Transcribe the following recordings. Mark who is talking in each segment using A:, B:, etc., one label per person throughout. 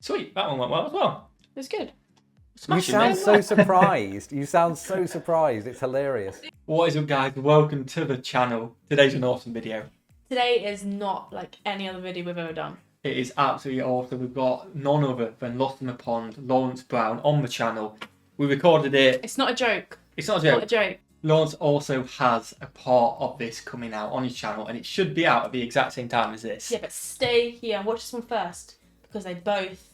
A: Sweet, that one went well as well.
B: It was good.
C: You sound so surprised. You sound so surprised. It's hilarious.
A: What is up, guys? Welcome to the channel. Today's an awesome video.
B: Today is not like any other video we've ever done.
A: It is absolutely awesome. We've got none other than Lost in the Pond, Lawrence Brown on the channel. We recorded it.
B: It's not a joke.
A: It's not a joke.
B: Not a joke.
A: Lawrence also has a part of this coming out on his channel, and it should be out at the exact same time as this.
B: Yeah, but stay here and watch this one first because they both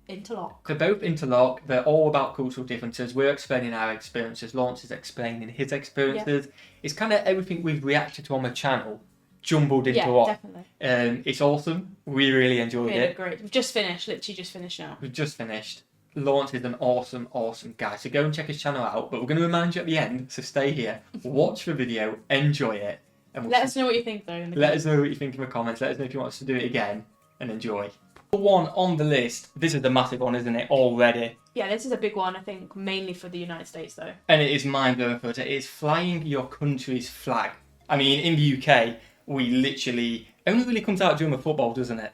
B: interlock.
A: They're both interlock. They're all about cultural differences. We're explaining our experiences. Lawrence is explaining his experiences. Yeah. It's kind of everything we've reacted to on the channel jumbled into one.
B: Definitely.
A: It's awesome. We really enjoyed it.
B: Great. We've just finished. Literally just finished now.
A: We've just finished. Lawrence is an awesome, awesome guy. So go and check his channel out. But we're going to remind you at the end. So stay here, watch the video, enjoy it, and
B: let us know what you think though.
A: Let us know what you think in the comments. Let us know if you want us to do it again, and enjoy. The one on the list. This is the massive one, isn't it? Already.
B: Yeah, this is a big one. I think mainly for the United States though.
A: And it is mind blowing for us. It is flying your country's flag. I mean, in the UK, we literally only really comes out during the football, doesn't it?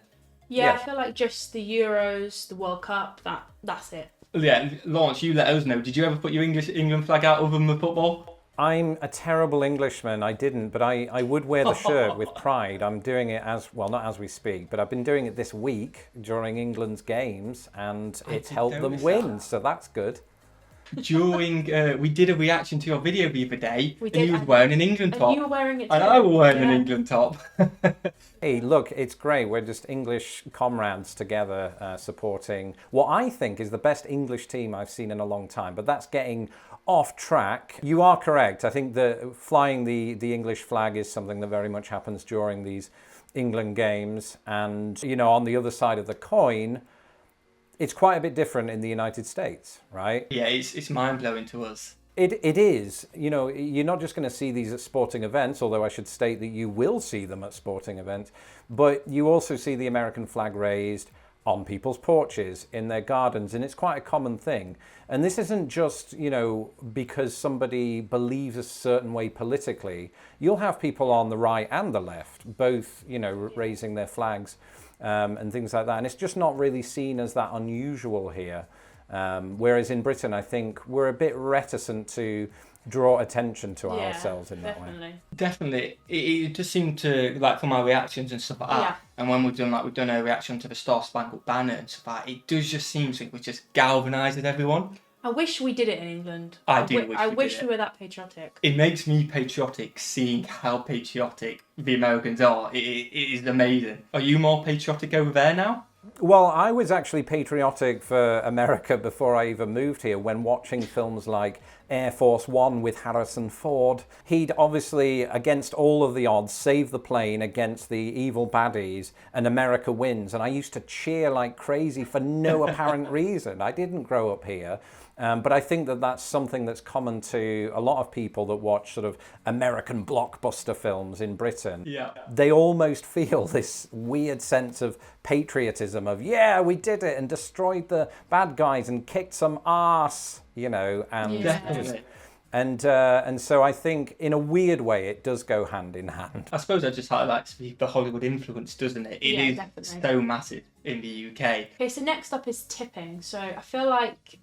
B: Yeah, I feel like just the Euros, the World Cup, that's it.
A: Yeah, Lawrence, you let us know. Did you ever put your England flag out other than the football?
C: I'm a terrible Englishman. I didn't, but I would wear the shirt with pride. I'm doing it well, not as we speak, but I've been doing it this week during England's games, and it's helped them win, so that's good.
A: During, we did a reaction to your video the other day,
B: and
A: you was wearing an England top.
B: And you were wearing it too.
A: And I was wearing an England top.
C: Hey, look, it's great. We're just English comrades together supporting what I think is the best English team I've seen in a long time, but that's getting off track. You are correct. I think that flying the English flag is something that very much happens during these England games. And, you know, on the other side of the coin, it's quite a bit different in the United States, right?
A: Yeah, it's mind-blowing to us.
C: It is. You know, you're not just going to see these at sporting events, although I should state that you will see them at sporting events, but you also see the American flag raised on people's porches, in their gardens, and it's quite a common thing. And this isn't just, you know, because somebody believes a certain way politically. You'll have people on the right and the left, both, you know, raising their flags and things like that. And it's just not really seen as that unusual here. Whereas in Britain, I think we're a bit reticent to draw attention to ourselves in that way.
A: Definitely. It just seemed to, like, for my reactions and stuff like that, and when we've done a reaction to the Star Spangled Banner and stuff like that, it does just seem to, which just galvanises everyone.
B: I wish we did it in England.
A: I
B: wish we were that patriotic.
A: It makes me patriotic seeing how patriotic the Americans are. It is amazing. Are you more patriotic over there now?
C: Well, I was actually patriotic for America before I even moved here when watching films like Air Force One with Harrison Ford. He'd obviously, against all of the odds, saved the plane against the evil baddies, and America wins. And I used to cheer like crazy for no apparent reason. I didn't grow up here. But I think that that's something that's common to a lot of people that watch sort of American blockbuster films in Britain.
A: Yeah.
C: They almost feel this weird sense of patriotism of, yeah, we did it and destroyed the bad guys and kicked some ass, you know. And and so I think in a weird way it does go hand in hand.
A: I suppose that just highlights the Hollywood influence, doesn't it? It is definitely so massive in the UK.
B: Okay, so next up is tipping. So I feel like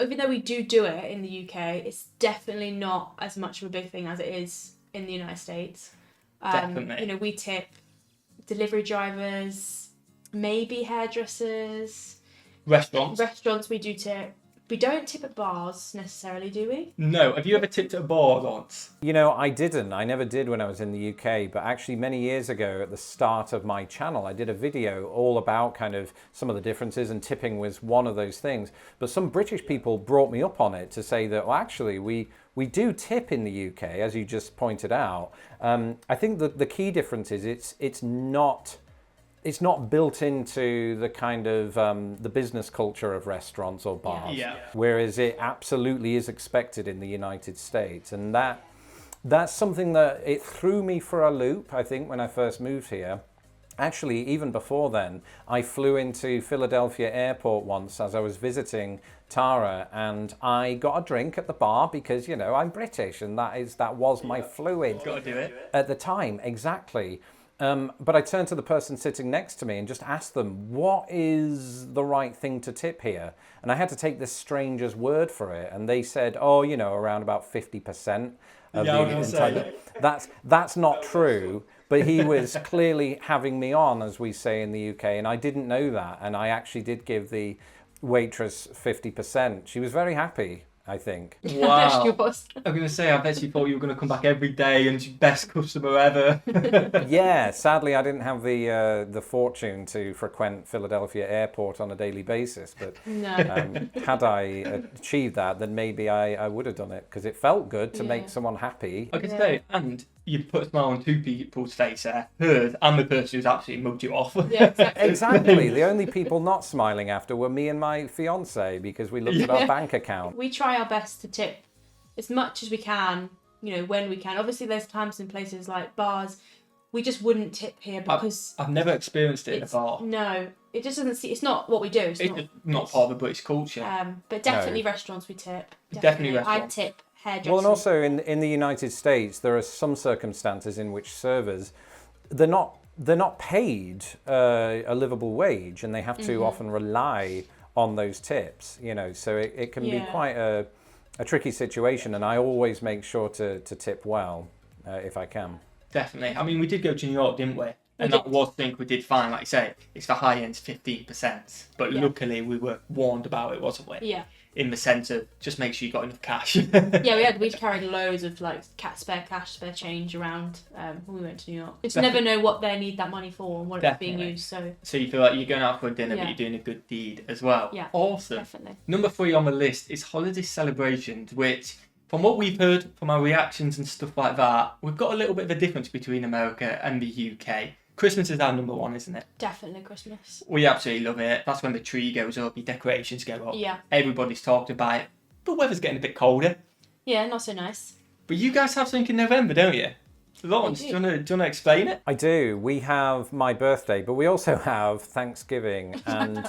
B: even though we do it in the UK, it's definitely not as much of a big thing as it is in the United States.
A: Definitely.
B: You know, we tip delivery drivers, maybe hairdressers. Restaurants we do tip. We don't tip at bars necessarily, do we?
A: No. Have you ever tipped at a bar, Lawrence?
C: You know, I didn't. I never did when I was in the UK. But actually, many years ago, at the start of my channel, I did a video all about kind of some of the differences, and tipping was one of those things. But some British people brought me up on it to say that, well, actually, we do tip in the UK, as you just pointed out. I think that the key difference is it's not built into the kind of the business culture of restaurants or bars, whereas it absolutely is expected in the United States. And that's something that it threw me for a loop, I think, when I first moved here. Actually, even before then, I flew into Philadelphia airport once as I was visiting Tara, and I got a drink at the bar because, you know, I'm British and that was my fluid.
A: Got to do it.
C: At the time, exactly. But I turned to the person sitting next to me and just asked them, what is the right thing to tip here? And I had to take this stranger's word for it. And they said, around about 50% of the entire... That's not true. But he was clearly having me on, as we say in the UK. And I didn't know that. And I actually did give the waitress 50%. She was very happy, I think.
A: Wow. I'm going to say, I bet you thought you were going to come back every day and she's best customer ever.
C: Yeah, sadly I didn't have the fortune to frequent Philadelphia Airport on a daily basis, but had I achieved that, then maybe I would have done it, because it felt good to make someone happy.
A: I can say, and you put a smile on two people's face there, hers and the person who's absolutely mugged you off.
B: Yeah, exactly.
C: Exactly. The only people not smiling after were me and my fiance, because we looked at our bank account.
B: We try our best to tip as much as we can, when we can. Obviously, there's times in places like bars, we just wouldn't tip here because...
A: I've never experienced it in a bar.
B: No, it just doesn't see... It's not what we do. It's
A: not part of the British culture.
B: But definitely restaurants we tip.
A: Definitely restaurants.
B: I tip hairdressers.
C: Well, and also in the United States, there are some circumstances in which servers, they're not paid a livable wage, and they have to often rely on those tips, so it can be quite a tricky situation, and I always make sure to tip well if I can.
A: Definitely. I mean, we did go to New York, didn't we? And that was thing we did fine, like you say, it's the high end's 15%, but luckily we were warned about it, wasn't we?
B: Yeah.
A: In the sense of just make sure you got enough cash.
B: we carried loads of spare change around when we went to New York. You just never know what they need that money for and what it's being used. So
A: you feel like you're going out for a dinner, but you're doing a good deed as well.
B: Yeah,
A: awesome.
B: Definitely.
A: Number 3 on the list is holiday celebrations, which, from what we've heard from our reactions and stuff like that, we've got a little bit of a difference between America and the UK. Christmas is our number 1, isn't it?
B: Definitely Christmas.
A: We absolutely love it. That's when the tree goes up, your decorations go up.
B: Yeah.
A: Everybody's talking about it. The weather's getting a bit colder.
B: Yeah, not so nice.
A: But you guys have something in November, don't you? Lawrence, do you want to explain it?
C: I do. We have my birthday, but we also have Thanksgiving. And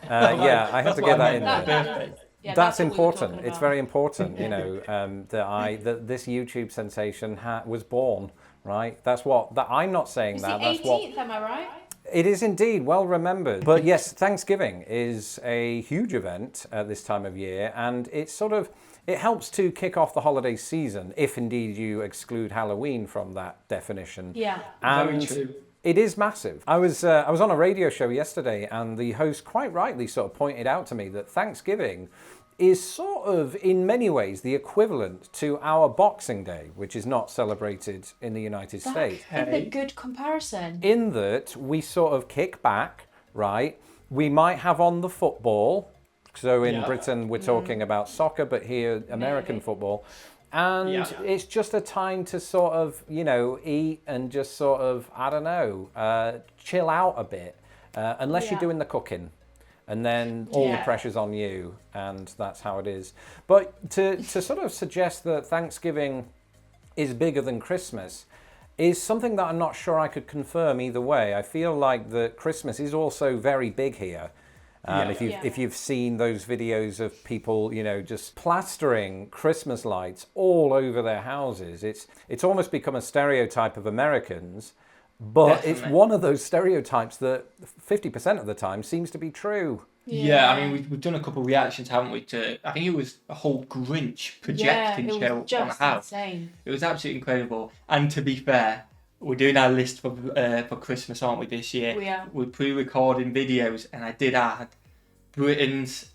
C: I have to get that in there. That's important. It's very important, that this YouTube sensation was born. Right, I'm not saying
B: it's
C: that.
B: It's the 18th, am I right?
C: It is indeed, well remembered. But yes, Thanksgiving is a huge event at this time of year, and it helps to kick off the holiday season, if indeed you exclude Halloween from that definition.
B: Yeah,
C: and
A: very true.
C: It is massive. I was on a radio show yesterday, and the host quite rightly sort of pointed out to me that Thanksgiving is sort of, in many ways, the equivalent to our Boxing Day, which is not celebrated in the United States.
B: That's a good comparison.
C: In that we sort of kick back, right? We might have on the football. So in Britain, we're talking about soccer, but here, American football. And it's just a time to sort of, eat and just sort of, I don't know, chill out a bit, unless you're doing the cooking. And then all the pressure's on you, and that's how it is. But to sort of suggest that Thanksgiving is bigger than Christmas is something that I'm not sure I could confirm either way. I feel like that Christmas is also very big here. If you've seen those videos of people, just plastering Christmas lights all over their houses, it's almost become a stereotype of Americans. But It's one of those stereotypes that 50% of the time seems to be true.
A: Yeah, I mean, we've done a couple of reactions, haven't we, to, I think it was a whole Grinch projecting show on a house.
B: Insane.
A: It was absolutely incredible. And to be fair, we're doing our list for Christmas, aren't we, this year?
B: We are.
A: We're pre-recording videos, and I did add Britain's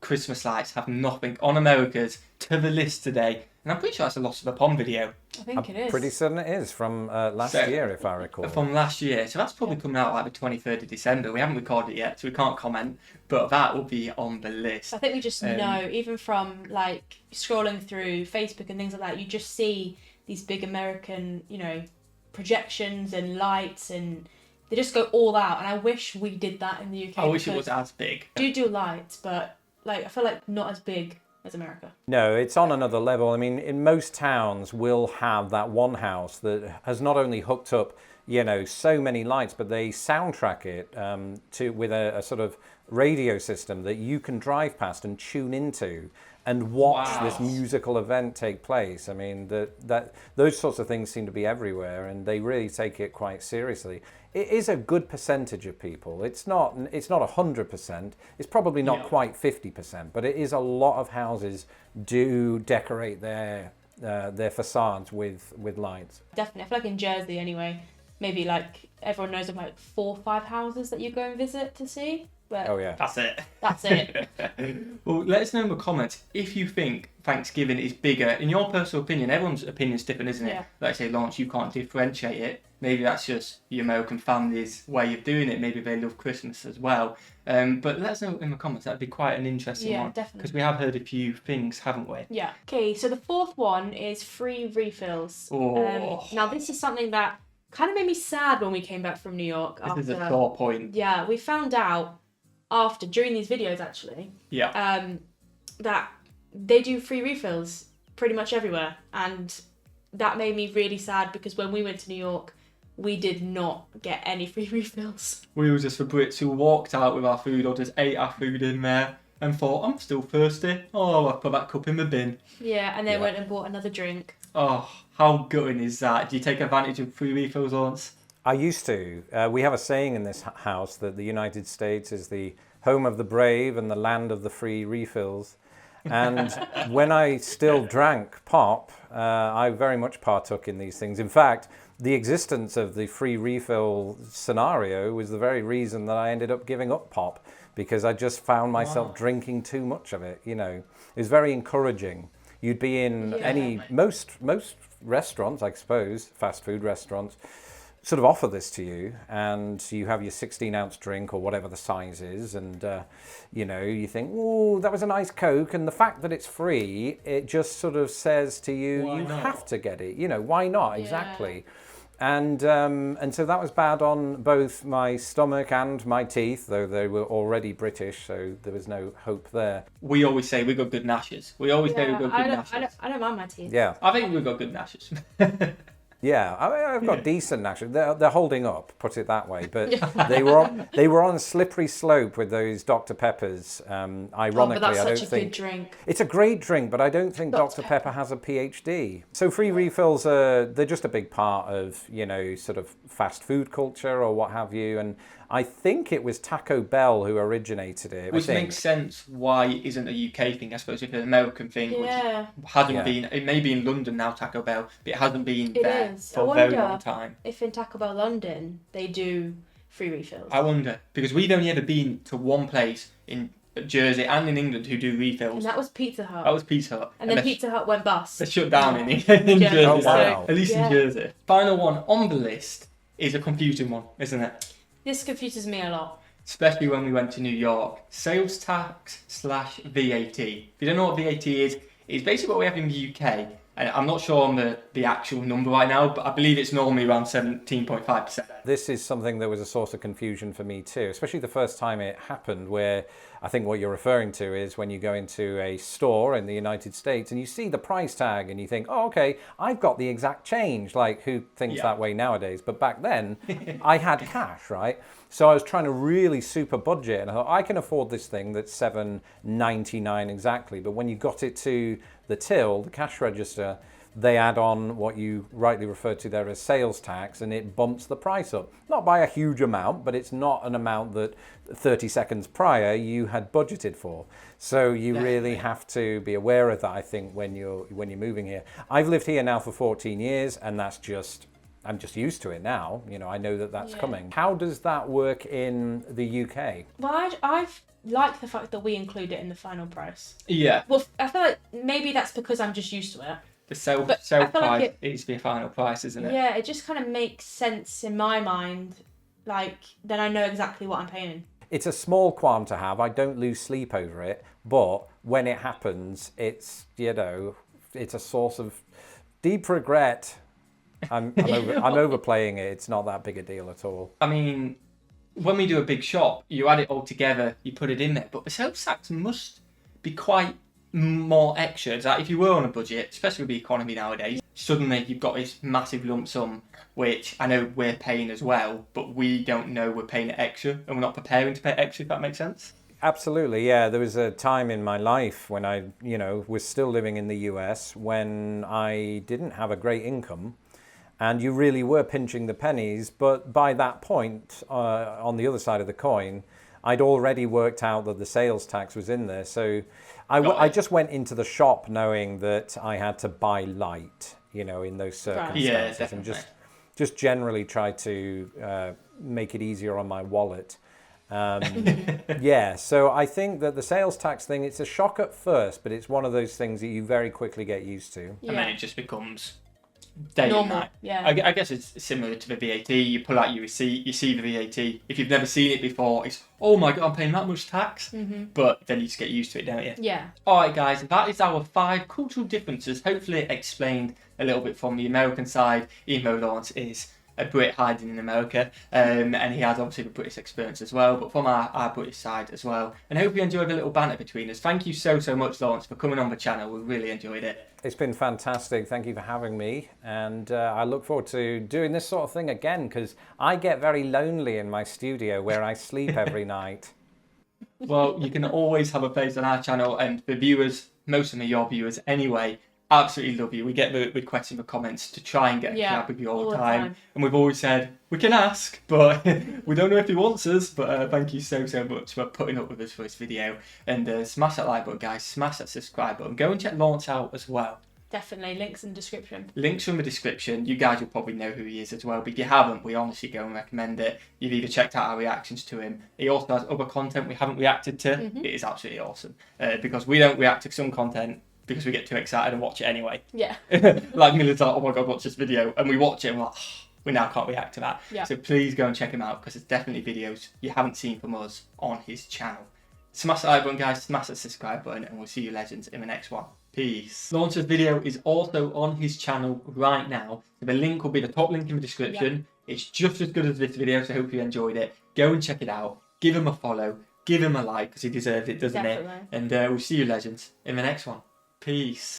A: Christmas lights have nothing on America's to the list today. And I'm pretty sure that's a Lost of the Pond video.
B: I think it is.
C: Pretty certain it is from last year, if I recall.
A: From last year. So that's probably coming out like the 23rd of December. We haven't recorded it yet, so we can't comment. But that will be on the list.
B: I think we just know, even from like scrolling through Facebook and things like that, you just see these big American, projections and lights, and they just go all out. And I wish we did that in the UK.
A: I wish it was as big.
B: Do lights, but I feel like not as big as America.
C: No, it's on another level. I mean, in most towns, we'll have that one house that has not only hooked up, so many lights, but they soundtrack it with a sort of radio system that you can drive past and tune into and watch this musical event take place. I mean, that those sorts of things seem to be everywhere, and they really take it quite seriously. It is a good percentage of people. It's not 100%. It's probably not quite 50%, but it is a lot of houses do decorate their facades with lights.
B: Definitely. I feel like in Jersey anyway, maybe like everyone knows of like 4 or 5 houses that you go and visit to see. But
C: oh yeah,
A: that's it.
B: That's it.
A: Well, let us know in the comments if you think Thanksgiving is bigger. In your personal opinion, everyone's opinion is different, isn't it?
B: Yeah.
A: Like I say, Lawrence, you can't differentiate it. Maybe that's just the American family's way of doing it. Maybe they love Christmas as well. But let us know in the comments. That'd be quite an interesting one.
B: Yeah, definitely.
A: Because we have heard a few things, haven't we?
B: Yeah. Okay, so the 4th one is free refills.
A: Oh.
B: Now, this is something that kind of made me sad when we came back from New York.
A: This is a sore point.
B: Yeah, we found out during these videos actually, that they do free refills pretty much everywhere. And that made me really sad because when we went to New York, we did not get any free refills.
A: We were just the Brits who walked out with our food or just ate our food in there and thought, I'm still thirsty. Oh, I'll put that cup in the bin.
B: Yeah, and then went and bought another drink.
A: Oh, how gutting is that? Do you take advantage of free refills, Lawrence?
C: I used to. We have a saying in this house that the United States is the home of the brave and the land of the free refills. And when I still drank pop, I very much partook in these things. In fact, the existence of the free refill scenario was the very reason that I ended up giving up pop, because I just found myself drinking too much of it. You know, it was very encouraging. You'd be in most restaurants, I suppose, fast food restaurants, sort of offer this to you, and you have your 16-ounce drink or whatever the size is, and you know, you think, oh, that was a nice Coke, and the fact that it's free, it just sort of says to you, you have to get it. You know, why not? Exactly. And so that was bad on both my stomach and my teeth, though they were already British, so there was no hope there.
A: We always say we've got good gnashes. We always say we've got good gnashes.
B: I don't mind my teeth.
C: Yeah.
A: I think we've got good gnashes.
C: Yeah, I mean, I've got decent actually. They're holding up, put it that way. But they were on a slippery slope with those Dr. Peppers. Ironically,
B: but that's
C: I don't
B: such a
C: think
B: good drink.
C: It's a great drink, but I don't think Dr. Pepper has a PhD. So free refills they're just a big part of, you know, sort of fast food culture or what have you. And I think it was Taco Bell who originated it.
A: Which makes sense why it isn't a UK thing, I suppose, if it's an American thing, which hasn't been, it may be in London now, Taco Bell, but it hasn't been there for a very long time.
B: If in Taco Bell London, they do free refills.
A: I wonder, because we've only ever been to one place in Jersey and in England who do refills.
B: And that was Pizza Hut.
A: That was Pizza Hut.
B: And then Pizza Hut went bust.
A: They shut down in Jersey.
C: Oh, wow.
A: At least in Jersey. Final one on the list is a confusing one, isn't it?
B: This confuses me a lot.
A: Especially when we went to New York. Sales tax / VAT. If you don't know what VAT is, it's basically what we have in the UK. And I'm not sure on the actual number right now, but I believe it's normally around 17.5%.
C: This is something that was a source of confusion for me too, especially the first time it happened, where I think what you're referring to is when you go into a store in the United States and you see the price tag and you think, oh, okay, I've got the exact change. Like, who thinks that way nowadays? But back then, I had cash, right? So I was trying to really super budget, and I thought, I can afford this thing that's $7.99 exactly. But when you got it to the till, the cash register, they add on what you rightly referred to there as sales tax, and it bumps the price up. Not by a huge amount, but it's not an amount that 30 seconds prior you had budgeted for. So you really have to be aware of that, I think, when you're moving here. I've lived here now for 14 years, and I'm just used to it now. You know, I know that that's coming. How does that work in the UK?
B: Well, I've like the fact that we include it in the final price.
A: Yeah.
B: Well, I feel like maybe that's because I'm just used to it.
A: The sale price like needs to be a final price, isn't it?
B: Yeah, it just kind of makes sense in my mind. Like, then I know exactly what I'm paying.
C: It's a small qualm to have. I don't lose sleep over it. But when it happens, it's, you know, it's a source of deep regret. I'm overplaying it. It's not that big a deal at all.
A: I mean, when we do a big shop, you add it all together, you put it in there. But the sales tax must be quite more extra. It's like if you were on a budget, especially with the economy nowadays, suddenly you've got this massive lump sum, which I know we're paying as well, but we don't know we're paying it extra, and we're not preparing to pay extra, if that makes sense.
C: Absolutely, yeah. There was a time in my life when I, was still living in the US when I didn't have a great income, and you really were pinching the pennies. But by that point, on the other side of the coin, I'd already worked out that the sales tax was in there. So I just went into the shop knowing that I had to buy light, in those circumstances,
A: Yeah, definitely.
C: and just generally try to make it easier on my wallet. Yeah, so I think that the sales tax thing, it's a shock at first, but it's one of those things that you very quickly get used to.
A: And then it just becomes day and
B: Normal,
A: night.
B: yeah.
A: I guess it's similar to the VAT. You pull out your receipt, you see the VAT. If you've never seen it before, it's, oh my God, I'm paying that much tax.
B: Mm-hmm.
A: But then you just get used to it, don't you?
B: Yeah.
A: All right, guys, that is our 5 cultural differences. Hopefully it explained a little bit from the American side, even though Lawrence is a Brit hiding in America, and he has obviously the British experience as well, but from our British side as well. And I hope you enjoyed the little banter between us. Thank you so much, Lawrence, for coming on the channel. We really enjoyed it.
C: It's been fantastic. Thank you for having me. And I look forward to doing this sort of thing again, because I get very lonely in my studio where I sleep every night.
A: Well, you can always have a place on our channel, and the viewers, most of them are your viewers anyway, absolutely love you. We get the requests and the comments to try and get a collab with you all the time. And we've always said, we can ask, but we don't know if he wants us. But thank you so much for putting up with us for this video. And smash that like button, guys. Smash that subscribe button. Go and check Lawrence out as well.
B: Definitely. Links in the description.
A: Links from the description. You guys will probably know who he is as well. But if you haven't, we honestly go and recommend it. You've either checked out our reactions to him. He also has other content we haven't reacted to. Mm-hmm. It is absolutely awesome. Because we don't react to some content because we get too excited and watch it anyway.
B: Yeah.
A: Like Miller's like, oh my God, watch this video. And we watch it and we're like, oh, we now can't react to that.
B: Yeah.
A: So please go and check him out, because there's definitely videos you haven't seen from us on his channel. Smash that like button, guys. Smash that subscribe button, and we'll see you legends in the next one. Peace. Lawrence's video is also on his channel right now. So the link will be the top link in the description. Yeah. It's just as good as this video, so I hope you enjoyed it. Go and check it out. Give him a follow. Give him a like, because he deserves it, doesn't it? And we'll see you legends in the next one. Peace.